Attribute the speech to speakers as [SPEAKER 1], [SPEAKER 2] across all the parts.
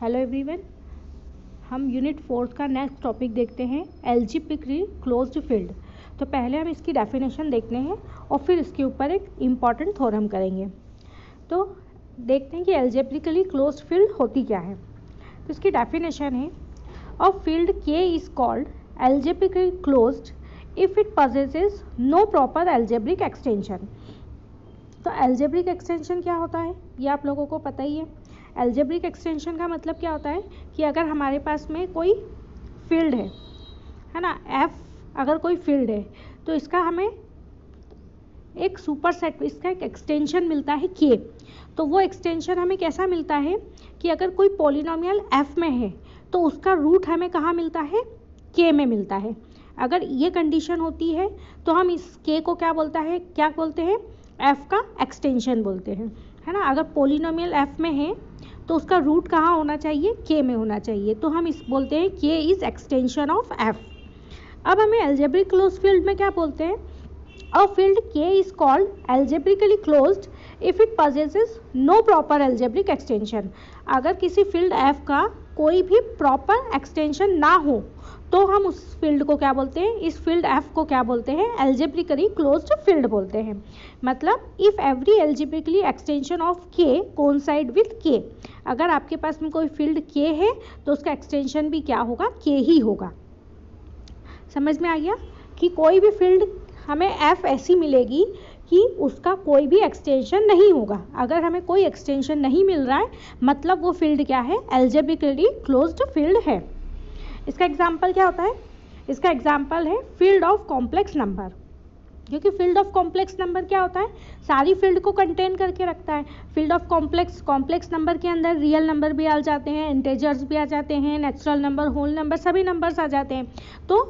[SPEAKER 1] Hello everyone, हम unit 4 का next topic देखते हैं एल्जेब्रिकली क्लोज्ड फील्ड। तो पहले हम इसकी डेफिनेशन देखते हैं और फिर इसके ऊपर एक इम्पॉर्टेंट थ्योरम करेंगे। तो देखते हैं कि एल्जेब्रिकली क्लोज्ड फील्ड होती क्या है। तो इसकी डेफिनेशन है a field K is called algebraically closed if it possesses no proper algebraic extension. तो एल्जेब्रिक एक्सटेंशन क्या होता है ये आप लोगों को पता ही है। एल्जेब्रिक एक्सटेंशन का मतलब क्या होता है कि अगर हमारे पास में कोई फील्ड है ना, एफ अगर कोई फील्ड है तो इसका हमें एक सुपरसेट, इसका एक एक्सटेंशन मिलता है के। तो वो एक्सटेंशन हमें कैसा मिलता है कि अगर कोई पॉलिनोमियल एफ में है तो उसका रूट हमें कहाँ मिलता है, के में मिलता है। अगर ये कंडीशन होती है तो हम इस के को क्या बोलते हैं, एफ का एक्सटेंशन बोलते हैं, है ना। अगर पॉलिनोमियल एफ में है तो उसका रूट कहाँ होना चाहिए, के में होना चाहिए। तो हम इस बोलते हैं के इज एक्सटेंशन ऑफ एफ। अब हमें एल्जेब्रिक क्लोज फील्ड में क्या बोलते हैं, a field K is called algebraically closed if it possesses no proper algebraic extension. अगर किसी फील्ड एफ का कोई भी प्रॉपर एक्सटेंशन ना हो तो हम उस फील्ड को क्या बोलते हैं, इस फील्ड एफ को क्या बोलते हैं, एल्जेब्रिकली क्लोज्ड फील्ड बोलते हैं। मतलब if every algebraically extension of के कोइंसाइड विद के, अगर आपके पास में कोई फील्ड के है तो उसका एक्सटेंशन भी क्या होगा, के ही होगा। समझ में आ गया कि कोई भी फील्ड हमें एफ ऐसी मिलेगी कि उसका कोई भी एक्सटेंशन नहीं होगा। अगर हमें कोई एक्सटेंशन नहीं मिल रहा है मतलब वो फील्ड क्या है, एल्जेब्रिकली क्लोज्ड फील्ड है। इसका एग्जाम्पल क्या होता है, इसका एग्जाम्पल है फील्ड ऑफ कॉम्प्लेक्स नंबर। क्योंकि फील्ड ऑफ कॉम्प्लेक्स नंबर क्या होता है, सारी फील्ड को कंटेन करके रखता है। फील्ड ऑफ कॉम्प्लेक्स नंबर के अंदर रियल नंबर भी आ जाते हैं, इंटेजर्स भी आ जाते हैं, नेचुरल नंबर, होल नंबर, सभी नंबर्स आ जाते हैं। तो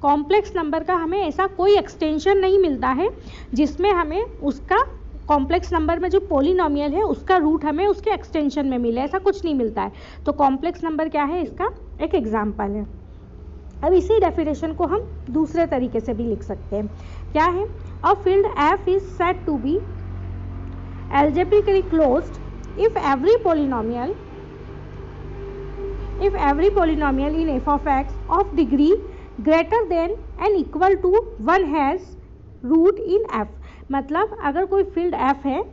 [SPEAKER 1] कॉम्प्लेक्स नंबर का हमें ऐसा कोई एक्सटेंशन नहीं मिलता है जिसमें हमें उसका कॉम्प्लेक्स नंबर में जो पॉलिनोमियल है उसका रूट हमें उसके एक्सटेंशन में मिले, ऐसा कुछ नहीं मिलता है। तो कॉम्प्लेक्स नंबर क्या है, इसका एक एग्जाम्पल है। अब इसी डेफिनेशन को हम दूसरे तरीके से भी लिख सकते हैं। क्या है, a field F is said to be algebraically closed if every polynomial in F of x of degree greater than and equal to 1 has root in F. मतलब अगर कोई फील्ड एफ है,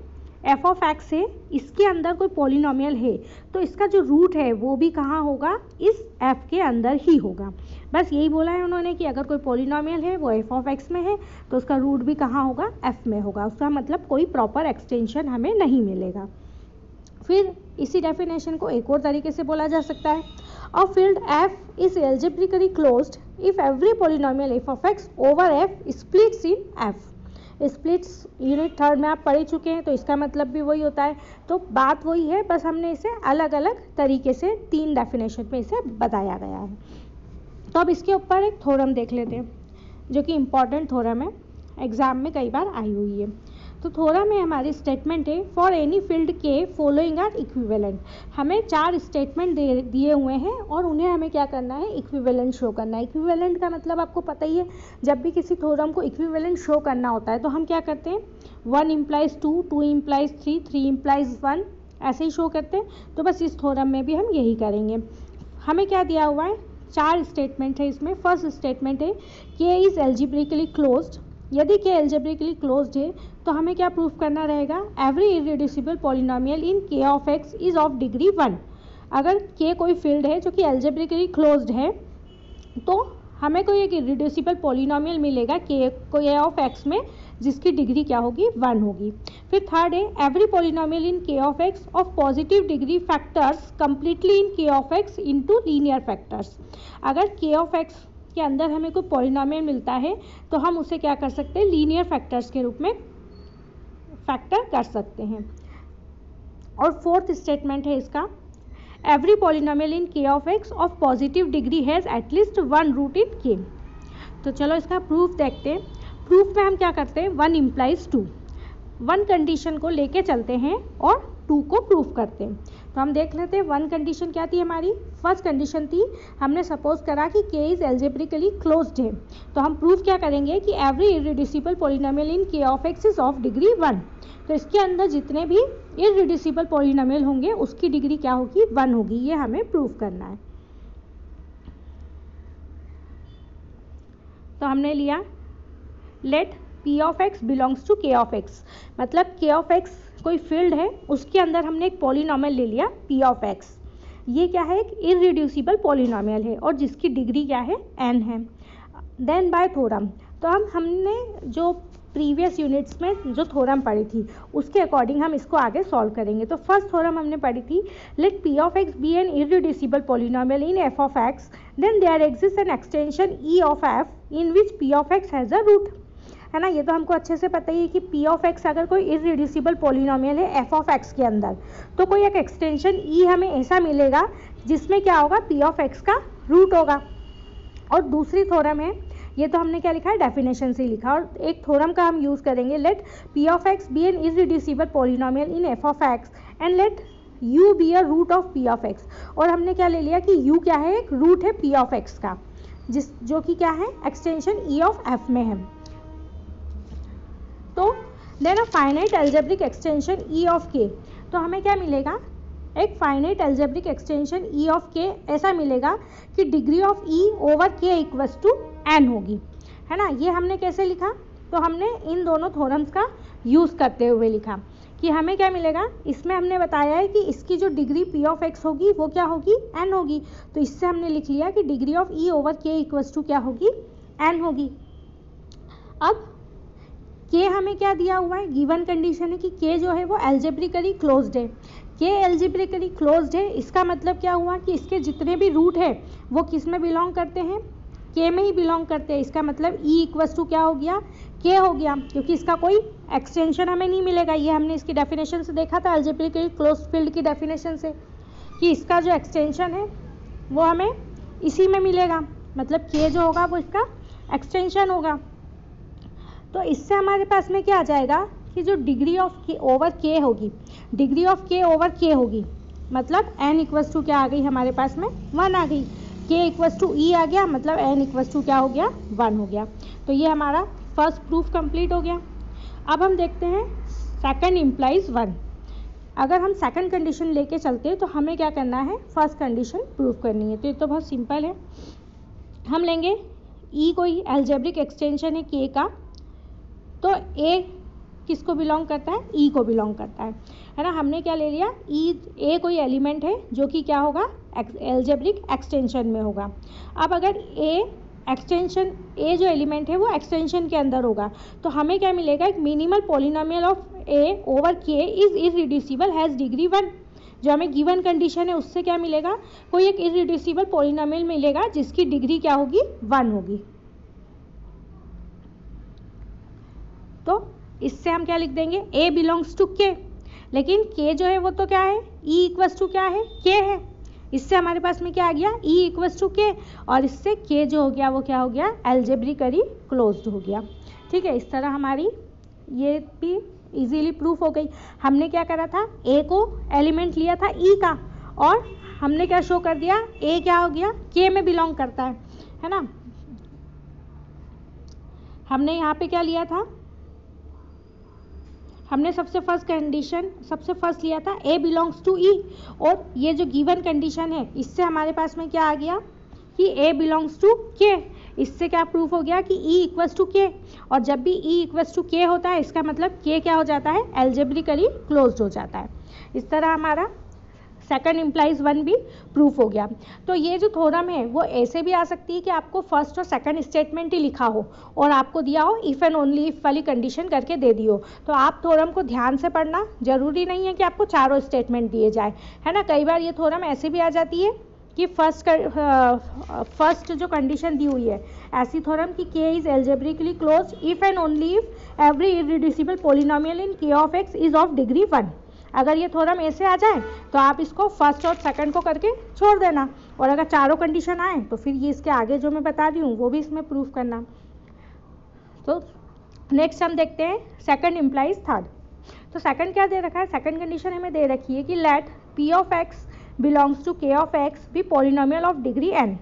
[SPEAKER 1] एफ ऑफ एक्स है, इसके अंदर कोई polynomial है तो इसका जो रूट है वो भी कहाँ होगा, इस एफ के अंदर ही होगा। बस यही बोला है उन्होंने कि अगर कोई पॉलिनोमियल है वो एफ ऑफ एक्स में है तो उसका रूट भी कहाँ होगा, एफ में होगा। उसका मतलब कोई प्रॉपर एक्सटेंशन हमें नहीं मिलेगा। फिर इसी डेफिनेशन को एक और तरीके से बोला जा सकता है, a field F is algebraically closed if every polynomial F of x over F splits in F. Splits unit 3 में आप पढ़ चुके हैं तो इसका मतलब भी वही होता है। तो बात वही है, बस हमने इसे अलग अलग तरीके से 3 डेफिनेशन में इसे बताया गया है। तो अब इसके ऊपर एक थ्योरम देख लेते हैं जो कि इम्पॉर्टेंट थ्योरम है, एग्जाम में कई बार आई हुई है। तो थ्योरम में हमारी स्टेटमेंट है फॉर एनी फील्ड के फॉलोइंग आर इक्विवेलेंट। हमें 4 स्टेटमेंट दिए हुए हैं और उन्हें हमें क्या करना है, इक्विवेलेंट शो करना है। इक्विवेलेंट का मतलब आपको पता ही है, जब भी किसी थ्योरम को इक्विवेलेंट शो करना होता है तो हम क्या करते हैं, 1 implies 2, 2 implies 3, 3 implies 1, ऐसे ही शो करते हैं। तो बस इस थ्योरम में भी हम यही करेंगे। हमें क्या दिया हुआ है, 4 स्टेटमेंट है इसमें। फर्स्ट स्टेटमेंट है के इज एल्जेब्रिकली क्लोज्ड। यदि के एल्जेब्रिकली क्लोज्ड है तो हमें क्या प्रूफ करना रहेगा, every irreducible polynomial in k of x is of degree 1। अगर के कोई फील्ड है जो कि एल्जेब्रिकली क्लोज्ड है तो हमें कोई एक इररिड्यूसिबल पॉलिनोमियल मिलेगा के ऑफ एक्स में जिसकी डिग्री क्या होगी, 1 होगी। फिर थर्ड है every polynomial in k of x of positive degree factors completely in k of x into linear factors. अगर के ऑफ एक्स के अंदर हमें कोई पॉलिनोमियल मिलता है तो हम उसे क्या कर सकते हैं, लीनियर फैक्टर्स के रूप में फैक्टर कर सकते हैं। और फोर्थ स्टेटमेंट है इसका, every polynomial in k of x of positive degree has at least 1 root in k. तो चलो इसका प्रूफ देखते हैं। प्रूफ में हम क्या करते हैं, 1 implies 2, 1 कंडीशन को लेके चलते हैं और 2 को प्रूव करते हैं। तो हम देख लेते हैं वन कंडीशन क्या थी हमारी। फर्स्ट कंडीशन थी, हमने सपोज करा कि K इज एल्जेब्रिकली क्लोज्ड है, तो हम प्रूव क्या करेंगे कि every irreducible polynomial in K of X is of degree 1। तो इसके अंदर जितने भी इररिड्यूसिबल पॉलिनोमियल होंगे उसकी डिग्री क्या होगी, 1 होगी। ये हमें प्रूव करना है। तो हमने लिया let P of X belongs to K of X, मतलब K ऑफ X कोई फील्ड है, उसके अंदर हमने एक पॉलिनोमियल ले लिया P ऑफ X। ये क्या है, एक इररिड्यूसिबल पॉलिनोमियल है और जिसकी डिग्री क्या है, n है। देन बाय थ्योरम, तो हमने जो प्रीवियस यूनिट्स में जो थ्योरम पढ़ी थी उसके अकॉर्डिंग हम इसको आगे सॉल्व करेंगे। तो फर्स्ट थ्योरम हमने पढ़ी थी, let P of X be an irreducible polynomial in F of X, then there exist an extension E of F in which P of X has a root, है ना। ये तो हमको अच्छे से पता ही है कि P ऑफ X अगर कोई इररिड्यूसिबल पॉलिनोमियल है F ऑफ X के अंदर, तो कोई एक एक्सटेंशन E हमें ऐसा मिलेगा जिसमें क्या होगा, P ऑफ X का रूट होगा। और दूसरी थ्योरम है, ये तो हमने क्या लिखा है, डेफिनेशन से लिखा, और एक थ्योरम का हम यूज़ करेंगे, let P of X be an irreducible polynomial in F of X and let U be a root of P of X। और हमने क्या ले लिया कि U क्या है, एक रूट है P ऑफ X का, जो कि क्या है, एक्सटेंशन E ऑफ F में है। तो then a finite algebraic extension E of K, तो हमें क्या मिलेगा, एक finite algebraic extension E of K ऐसा मिलेगा कि degree of E over K equals to n होगी, है ना। ये हमने कैसे लिखा, तो हमने इन दोनों थ्योरम्स का यूज़ करते हुए लिखा कि हमें क्या मिलेगा, इसमें हमने बताया है कि इसकी जो डिग्री P ऑफ X होगी वो क्या होगी, n होगी। तो इससे हमने लिख लिया कि degree of E over K equals to क्या होगी, n होगी। अब K हमें क्या दिया हुआ है, गिवन कंडीशन है कि K जो है वो एल्जेब्रिकली क्लोज्ड है। K एल्जेब्रिकली क्लोज्ड है, इसका मतलब क्या हुआ कि इसके जितने भी रूट है वो किस में बिलोंग करते हैं, K में ही बिलोंग करते हैं। इसका मतलब E इक्वल्स टू क्या हो गया, K हो गया, क्योंकि इसका कोई एक्सटेंशन हमें नहीं मिलेगा। ये हमने इसकी डेफिनेशन से देखा था, एल्जेब्रिकली क्लोज्ड फील्ड की डेफिनेशन से, कि इसका जो एक्सटेंशन है वो हमें इसी में मिलेगा, मतलब K जो होगा वो इसका एक्सटेंशन होगा। तो इससे हमारे पास में क्या आ जाएगा कि जो degree of K over K होगी, degree of K over K होगी, मतलब n इक्वल्स टू क्या आ गई हमारे पास में, 1 आ गई। K इक्वल्स टू E आ गया, मतलब n इक्वल्स टू क्या हो गया, 1 हो गया। तो ये हमारा फर्स्ट प्रूफ कंप्लीट हो गया। अब हम देखते हैं सेकंड इम्प्लाइज 1। अगर हम सेकंड कंडीशन लेके चलते हैं तो हमें क्या करना है, फर्स्ट कंडीशन प्रूव करनी है। तो ये तो बहुत सिंपल है, हम लेंगे E कोई एल्जेब्रिक एक्सटेंशन है K का, तो A किसको बिलोंग करता है, E को बिलोंग करता है ना। हमने क्या ले लिया, A कोई एलिमेंट है जो कि क्या होगा, एल्जेब्रिक एक्सटेंशन में होगा। अब अगर A जो एलिमेंट है वो एक्सटेंशन के अंदर होगा, तो हमें क्या मिलेगा, एक minimal polynomial of A over K is irreducible has degree 1। जो हमें गिवन कंडीशन है उससे क्या मिलेगा, कोई एक इररिड्यूसिबल पॉलिनोमियल मिलेगा जिसकी डिग्री क्या होगी, 1 होगी। तो इससे हम क्या लिख देंगे, A बिलोंग्स टू K, लेकिन K जो है वो तो क्या है, E इक्वल्स टू क्या है, K है। इससे हमारे पास में क्या आ गया, E इक्वल्स टू K, और इससे K जो हो गया वो क्या हो गया, एल्जेब्रिकली क्लोज्ड हो गया। ठीक है, इस तरह हमारी ये भी इजीली प्रूफ हो गई। हमने क्या करा था, A को एलिमेंट लिया था E का, और हमने क्या शो कर दिया, A क्या हो गया, K में बिलोंग करता है ना। हमने यहाँ पे क्या लिया था, हमने सबसे फर्स्ट लिया था A बिलोंग्स टू E, और ये जो गिवन कंडीशन है इससे हमारे पास में क्या आ गया कि A बिलोंग्स टू K। इससे क्या प्रूफ हो गया कि E इक्वल्स टू K, और जब भी E इक्वल्स टू K होता है इसका मतलब K क्या हो जाता है, एल्जेब्रिकली क्लोज्ड हो जाता है। इस तरह हमारा सेकंड इम्प्लाइज 1 भी प्रूफ हो गया। तो ये जो थ्योरम है वो ऐसे भी आ सकती है कि आपको फर्स्ट और सेकंड स्टेटमेंट ही लिखा हो और आपको दिया हो इफ़ एंड ओनली इफ़ वाली कंडीशन करके दे दी हो, तो आप थ्योरम को ध्यान से पढ़ना। जरूरी नहीं है कि आपको चारों स्टेटमेंट दिए जाए, है ना। कई बार ये थ्योरम ऐसे भी आ जाती है कि फर्स्ट जो कंडीशन दी हुई है ऐसी थ्योरम कि K is algebraically close if and only if every irreducible polynomial in K of X is of degree 1। अगर ये थ्योरम ऐसे आ जाए तो आप इसको फर्स्ट और सेकंड को करके छोड़ देना, और अगर चारों कंडीशन आए तो फिर ये इसके आगे जो मैं बता रही हूँ वो भी इसमें प्रूफ करना। तो नेक्स्ट हम देखते हैं सेकंड इम्प्लाइज थर्ड। तो सेकंड क्या दे रखा है, सेकंड कंडीशन हमें दे रखी है कि let p of x belongs to k of x भी पॉलिनोमियल ऑफ डिग्री n।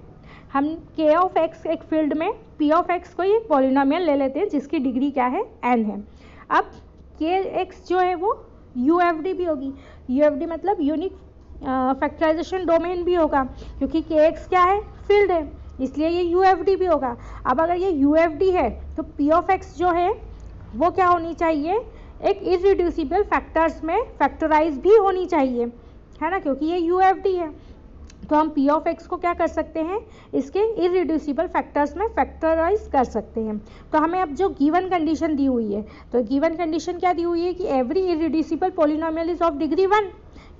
[SPEAKER 1] हम k ऑफ x एक फील्ड में p ऑफ x को एक पॉलिनोमियल ले लेते हैं जिसकी डिग्री क्या है, n है। अब kx जो है वो UFD भी होगी, UFD मतलब यूनिक फैक्टराइजेशन डोमेन भी होगा, क्योंकि kx क्या है, फील्ड है, इसलिए ये UFD भी होगा। अब अगर ये UFD है तो p ऑफ x जो है वो क्या होनी चाहिए, एक इररिड्यूसिबल फैक्टर्स में फैक्टराइज भी होनी चाहिए, है ना, क्योंकि ये UFD है। तो हम p ऑफ x को क्या कर सकते हैं, इसके इररिड्यूसिबल फैक्टर्स में फैक्टराइज कर सकते हैं। तो हमें अब जो गिवन कंडीशन दी हुई है, तो गिवन कंडीशन क्या दी हुई है कि every irreducible polynomial is of degree 1।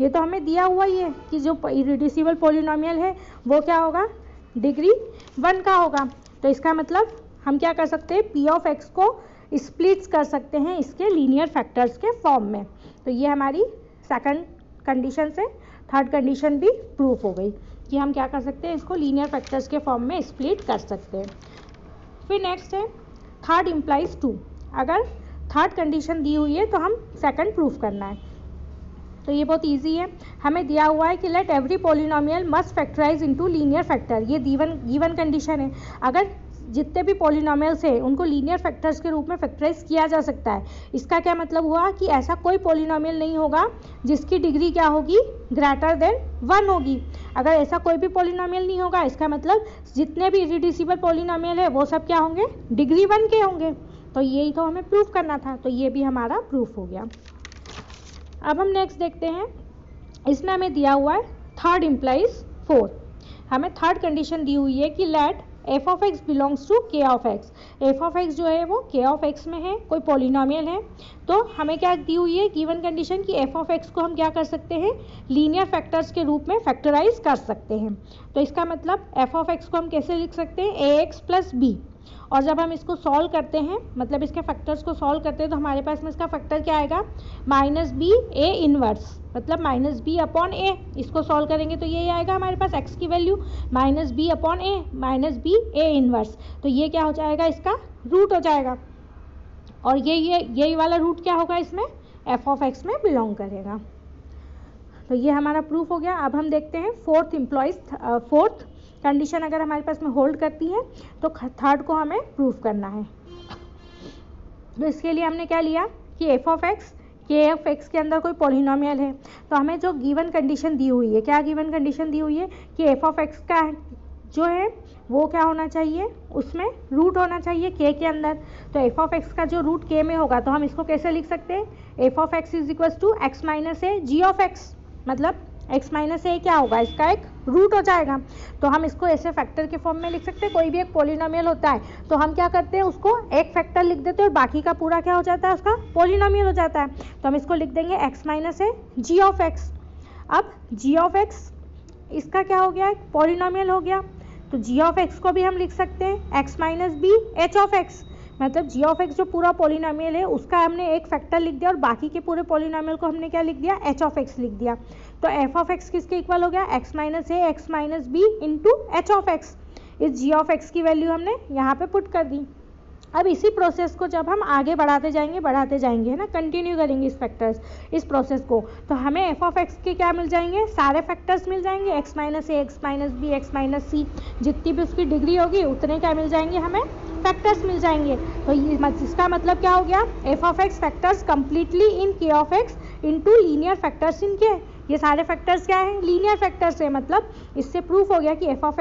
[SPEAKER 1] ये तो हमें दिया हुआ ही है कि जो इररिड्यूसिबल पॉलिनोमियल है वो क्या होगा, डिग्री 1 का होगा। तो इसका मतलब हम क्या कर सकते हैं, p ऑफ x को स्प्लिट्स कर सकते हैं इसके लीनियर फैक्टर्स के फॉर्म में। तो ये हमारी सेकंड कंडीशन से थर्ड कंडीशन भी प्रूफ हो गई कि हम क्या कर सकते हैं, इसको लीनियर फैक्टर्स के फॉर्म में स्प्लिट कर सकते हैं। फिर नेक्स्ट है थर्ड इम्प्लाइज 2। अगर थर्ड कंडीशन दी हुई है तो हम सेकंड प्रूफ करना है। तो ये बहुत इजी है, हमें दिया हुआ है कि let every polynomial must factorize into linear factor. ये गिवन कंडीशन है, अगर जितने भी पॉलिनोमियल्स हैं उनको लीनियर फैक्टर्स के रूप में फैक्टराइज किया जा सकता है। इसका क्या मतलब हुआ कि ऐसा कोई पॉलिनोमियल नहीं होगा जिसकी डिग्री क्या होगी, ग्रेटर देन 1 होगी। अगर ऐसा कोई भी पॉलिनोमियल नहीं होगा, इसका मतलब जितने भी इररिड्यूसिबल पॉलिनोमियल है वो सब क्या होंगे, डिग्री 1 के होंगे। तो यही तो हमें प्रूफ करना था, तो ये भी हमारा प्रूफ हो गया। अब हम नेक्स्ट देखते हैं, इसमें हमें दिया हुआ है थर्ड इम्प्लाइज 4। हमें थर्ड कंडीशन दी हुई है कि let f of x belongs to k of x। f of x जो है वो k ऑफ x में है, कोई पॉलिनोमियल है। तो हमें क्या दी हुई है गिवन कंडीशन कि f ऑफ x को हम क्या कर सकते हैं, लीनियर फैक्टर्स के रूप में फैक्टराइज कर सकते हैं। तो इसका मतलब f ऑफ x को हम कैसे लिख सकते हैं, ax प्लस b। और जब हम इसको सॉल्व करते हैं, मतलब इसके फैक्टर्स को सॉल्व करते हैं, तो हमारे पास में इसका फैक्टर क्या आएगा, माइनस बी ए इनवर्स, मतलब माइनस बी अपॉन ए। इसको सॉल्व करेंगे तो ये आएगा हमारे पास x की value minus B upon A, minus B A inverse. तो ये क्या हो जाएगा, इसका रूट हो जाएगा, और ये वाला रूट क्या होगा, इसमें f ऑफ x में बिलोंग करेगा। तो ये हमारा प्रूफ हो गया। अब हम देखते हैं फोर्थ कंडीशन अगर हमारे पास में होल्ड करती है तो थर्ड को हमें प्रूफ करना है। तो इसके लिए हमने क्या लिया कि f of x k of x के अंदर कोई पॉलिनोमियल है। तो हमें जो गिवन कंडीशन दी हुई है, क्या गिवन कंडीशन दी हुई है कि f ऑफ x का जो है वो क्या होना चाहिए, उसमें रूट होना चाहिए k के अंदर। तो f ऑफ x का जो रूट k में होगा तो हम इसको कैसे लिख सकते हैं, f of x is equal to x minus A G of x, मतलब x माइनस ए क्या होगा, इसका एक रूट हो जाएगा। तो हम इसको ऐसे फैक्टर के फॉर्म में लिख सकते हैं। कोई भी एक पॉलिनोमियल होता है तो हम क्या करते हैं, उसको एक फैक्टर लिख देते हैं और बाकी का पूरा क्या हो जाता है, उसका पॉलिनोमियल हो जाता है। तो हम इसको लिख देंगे x minus A G of x। अब g ऑफ x इसका क्या हो गया, एक पॉलिनोमियल हो गया। तो g ऑफ x को भी हम लिख सकते हैं x minus B H of x, मतलब g ऑफ x जो पूरा पॉलिनोमियल है उसका हमने एक फैक्टर लिख दिया और बाकी के पूरे पॉलिनोमियल को हमने क्या लिख दिया, h ऑफ x लिख दिया। तो f ऑफ x किसके इक्वल हो गया, x minus A x minus B into H of x। इस g ऑफ x की वैल्यू हमने यहाँ पे पुट कर दी। अब इसी प्रोसेस को जब हम आगे बढ़ाते जाएंगे है ना, कंटिन्यू करेंगे इस प्रोसेस को, तो हमें f ऑफ x के क्या मिल जाएंगे, सारे फैक्टर्स मिल जाएंगे, x माइनस ए x minus b x minus c, जितनी भी उसकी डिग्री होगी उतने क्या मिल जाएंगे, हमें फैक्टर्स मिल जाएंगे। तो इसका मतलब क्या हो गया, f of x factors completely in k of x into linear factors in k। ये सारे फैक्टर्स क्या हैं, लीनियर फैक्टर्स है। मतलब इससे प्रूफ हो गया कि f ऑफ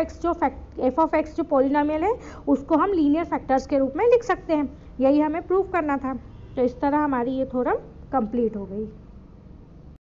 [SPEAKER 1] x जो पॉलिनोमियल है उसको हम लीनियर फैक्टर्स के रूप में लिख सकते हैं। यही हमें प्रूफ करना था। तो इस तरह हमारी ये थ्योरम कंप्लीट हो गई।